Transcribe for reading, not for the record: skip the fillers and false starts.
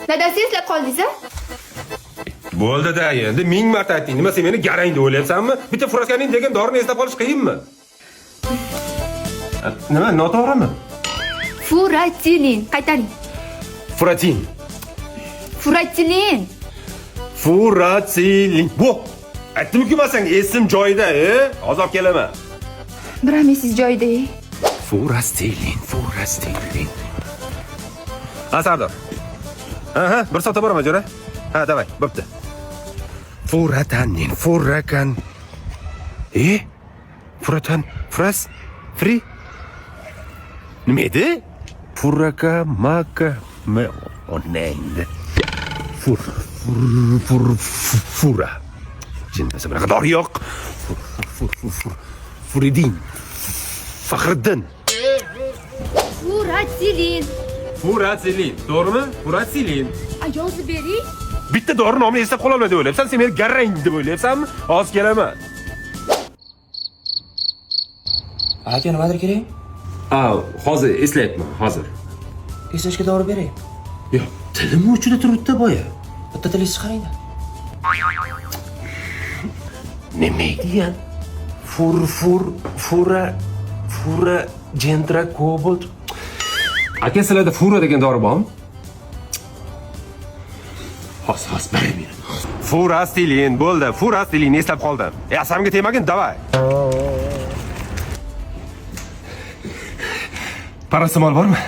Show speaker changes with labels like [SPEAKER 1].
[SPEAKER 1] Dadasi eslab qoldingiz-a?
[SPEAKER 2] Bo'ldi-da, endi 1000 marta aytding. Nima sen meni garang deb o'ylayapsanmi? Bitta furaskaning degan dorini eslab qolish qiyinmi? Nima, noto'g'rimi?
[SPEAKER 1] Furatilin. Qaytaring.
[SPEAKER 2] Furatin.
[SPEAKER 1] Furatilin.
[SPEAKER 2] Furatilin. Bu aytdim-ku men senga esim joyida, Hozir olib kelaman.
[SPEAKER 1] Bir amesiz joyida.
[SPEAKER 2] Furatilin. Ha, Sardor. Ha, bir so'ta boraman, jo'ra. Ha, davay, bo'pti. Furatanin, furakan. Furatan, fras, free. Nima edi? Furaka, maka, onangda. Fura. Jinnasi bunaqa dori yo'q. Furidin. Faxriddin.
[SPEAKER 1] Furatilin.
[SPEAKER 2] Furatilin, to'g'rimi? Furatilin.
[SPEAKER 1] Yozib bering.
[SPEAKER 2] Bitta dori nomini eslab qola olmaydi deb o'ylayapsan. Sen meni garang deb o'ylayapsanmi? Hozir kelaman.
[SPEAKER 3] Aka nimadir kerak?
[SPEAKER 2] Hozir eslayapman, hozir.
[SPEAKER 3] Eslashga dori beray.
[SPEAKER 2] Yo'q, tilim uchida turibdi boya.
[SPEAKER 3] Bitta tilingizni chiqaring-da.
[SPEAKER 2] Nima degan? Fura, gentra, cobalt. Aka, sizlarda fura degan dori bormi? Hozir beray meni. Furastilin bo'ldi. Furastilin eslab qoldim. Asamga tegmagin, davay. Parasamol bormi?